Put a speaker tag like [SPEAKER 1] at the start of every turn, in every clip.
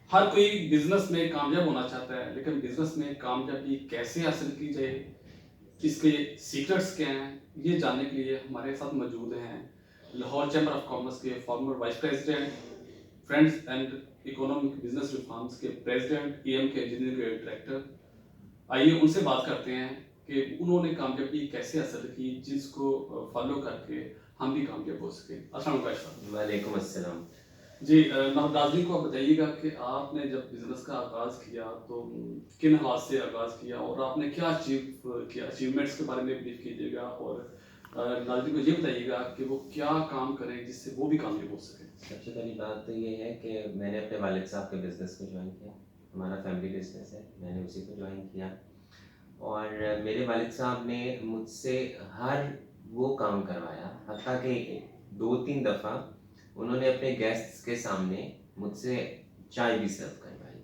[SPEAKER 1] ہر کوئی بزنس میں کامیاب ہونا چاہتا ہے، لیکن بزنس میں کامیابی کیسے حاصل کی جائے، اس کے سیکرٹس کیا ہیں، یہ جاننے کے لیے ہمارے ساتھ موجود ہیں لاہور چیمبر آف کامرس کے former vice president, friends and economic business reforms کے پریزیڈنٹ، ایم کے انجینئرنگ کے ڈائریکٹر۔ آئیے ان سے بات کرتے ہیں کہ انہوں نے کامیابی کیسے حاصل کی، جس کو فالو کر کے ہم بھی کامیاب ہو سکیں۔ السلام علیکم۔
[SPEAKER 2] وعلیکم السلام۔
[SPEAKER 1] جی ناظرین کو آپ بتائیے گا کہ آپ نے جب بزنس کا آغاز کیا تو کن حالات سے آغاز کیا اور آپ نے کیا اچیو کیا، اچیومنٹس کے بارے میں بریف کیجیے گا، اور ناظرین کو یہ بتائیے گا کہ وہ کیا کام کریں جس سے وہ بھی کامیاب ہو سکیں۔
[SPEAKER 2] سب سے پہلی بات تو یہ ہے کہ میں نے اپنے والد صاحب کے بزنس کو جوائن کیا، ہمارا فیملی بزنس ہے، میں نے اسی کو جوائن کیا، اور میرے والد صاحب نے مجھ سے ہر وہ کام کروایا، حتیٰ کہ 2-3 دفعہ انہوں نے اپنے گیسٹس کے سامنے مجھ سے چائے بھی سرو کروائی،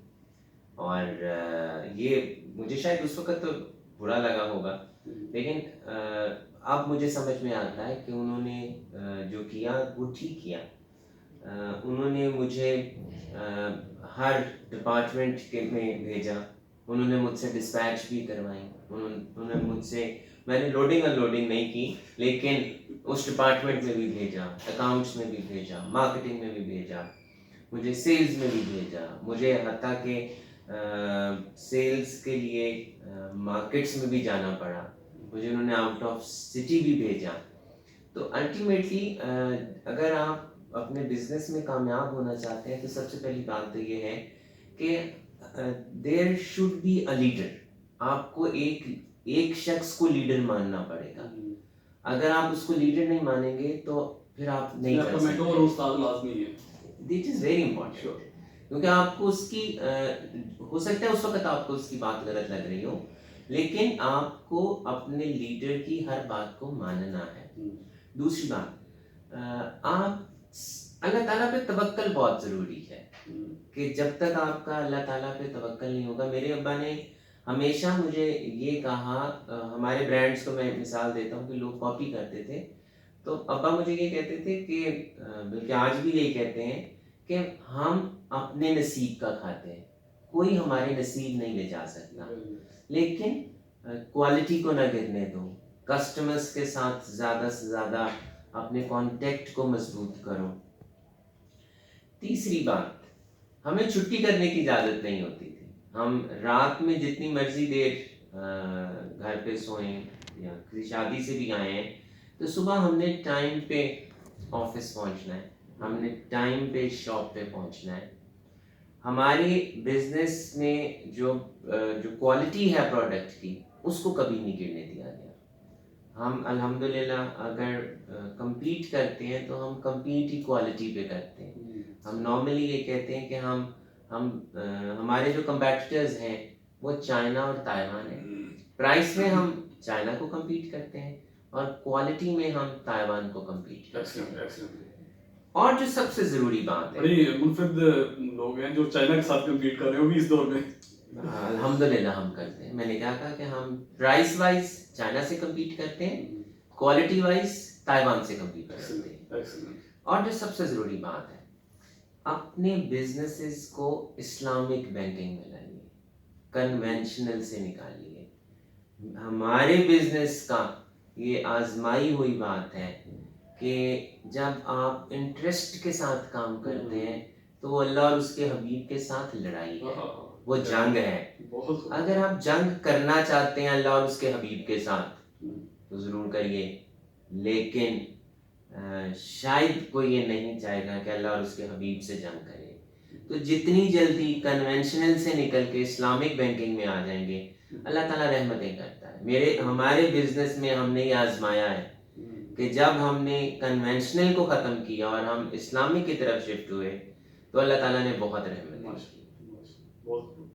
[SPEAKER 2] اور یہ مجھے شاید اس وقت تو برا لگا ہوگا، لیکن اب مجھے سمجھ میں آتا ہے کہ انہوں نے جو کیا وہ ٹھیک کیا۔ انہوں نے مجھے ہر ڈپارٹمنٹ کے میں بھیجا، انہوں نے مجھ سے ڈسپیچ بھی کروائی، انہوں نے مجھ سے، میں نے لوڈنگ ان لوڈنگ نہیں کی، لیکن اس ڈپارٹمنٹ میں بھی بھیجا، اکاؤنٹس میں بھی بھیجا، مارکیٹنگ میں بھی بھیجا، مجھے سیلز میں بھی بھیجا، مجھے حتیٰ کہ سیلز کے لیے مارکیٹس میں بھی جانا پڑا، مجھے انہوں نے آؤٹ آف سٹی بھی بھیجا۔ تو الٹیمیٹلی اگر آپ اپنے بزنس میں کامیاب ہونا چاہتے ہیں تو سب سے پہلی بات تو یہ ہے کہ there should be a leader. آپ کو ایک شخص کو لیڈر ماننا پڑے گا، اگر آپ اس کو لیڈر نہیں مانیں گے تو پھر آپ نہیں کر سکتے۔ دیٹ از ویری امپورٹنٹ، کیونکہ آپ کو اس کی ہو سکتا ہے اس وقت آپ کو اس کی بات غلط لگ رہی ہو، لیکن آپ کو اپنے لیڈر کی ہر بات کو ماننا ہے۔ دوسری بات، آپ اللہ تعالیٰ پہ توکل بہت ضروری ہے، کہ جب تک آپ کا اللہ تعالیٰ پہ توکل نہیں ہوگا، میرے ابا نے ہمیشہ مجھے یہ کہا، ہمارے برانڈس کو میں مثال دیتا ہوں کہ لوگ کاپی کرتے تھے، تو ابا مجھے یہ کہتے تھے کہ بلکہ آج بھی یہی کہتے ہیں کہ ہم اپنے نصیب کا کھاتے ہیں، کوئی ہمارے نصیب نہیں لے جا سکتا، لیکن کوالٹی کو نہ گرنے دو، کسٹمرز کے ساتھ زیادہ سے زیادہ اپنے کانٹیکٹ کو مضبوط کرو۔ تیسری بات، ہمیں چھٹی کرنے کی اجازت نہیں ہوتی تھی، ہم رات میں جتنی مرضی دیر گھر پہ سوئیں یا کسی شادی سے بھی آئے ہیں تو صبح ہم نے ٹائم پہ آفس پہنچنا ہے، ہم نے ٹائم پہ شاپ پہ پہنچنا ہے۔ ہماری بزنس میں جو کوالٹی ہے پروڈکٹ کی، اس کو کبھی نہیں گرنے دیا گیا۔ ہم الحمدللہ اگر کمپیٹ کرتے ہیں تو ہم کمپیٹ ہی کوالٹی پہ کرتے ہیں۔ ہم نارملی یہ کہتے ہیں کہ ہمارے جو کمپیٹیٹرز ہیں وہ چائنا اور تائیوان ہیں، پرائس میں ہم چائنا کو کمپیٹ کرتے ہیں اور کوالٹی میں ہم تائیوان کو کمپیٹ کرتے ہیں۔ اور جو سب سے ضروری بات ہے،
[SPEAKER 1] بڑی منفرد لوگ ہیں جو چائنا کے ساتھ کمپیٹ کر رہے ہیں، وہ بھی اس دور میں۔
[SPEAKER 2] الحمدللہ ہم کرتے ہیں، میں نے کیا کہا کہ ہم پرائس وائز چائنا سے کمپیٹ کرتے ہیں، کوالٹی وائز تائیوان سے کمپیٹ کرتے ہیں۔ اور جو سب سے ضروری بات ہے، اپنے بزنسز کو اسلامک بینکنگ میں لائیے، کنونشنل سے نکالیے۔ ہمارے بزنس کا یہ آزمائی ہوئی بات ہے کہ جب آپ انٹرسٹ کے ساتھ کام کرتے ہیں تو وہ اللہ اور اس کے حبیب کے ساتھ لڑائی ہے، وہ جنگ ہے۔ اگر آپ جنگ کرنا چاہتے ہیں اللہ اور اس کے حبیب کے ساتھ تو ضرور کریے، لیکن شاید کوئی یہ نہیں چاہے گا کہ اللہ اور اس کے حبیب سے جنگ کرے۔ تو جتنی جلدی کنونشنل سے نکل کے اسلامک بینکنگ میں آ جائیں گے، اللہ تعالیٰ رحمتیں کرتا ہے۔ ہمارے بزنس میں ہم نے یہ آزمایا ہے کہ جب ہم نے کنونشنل کو ختم کیا اور ہم اسلامک کی طرف شفٹ ہوئے تو اللہ تعالیٰ نے بہت رحمت کی۔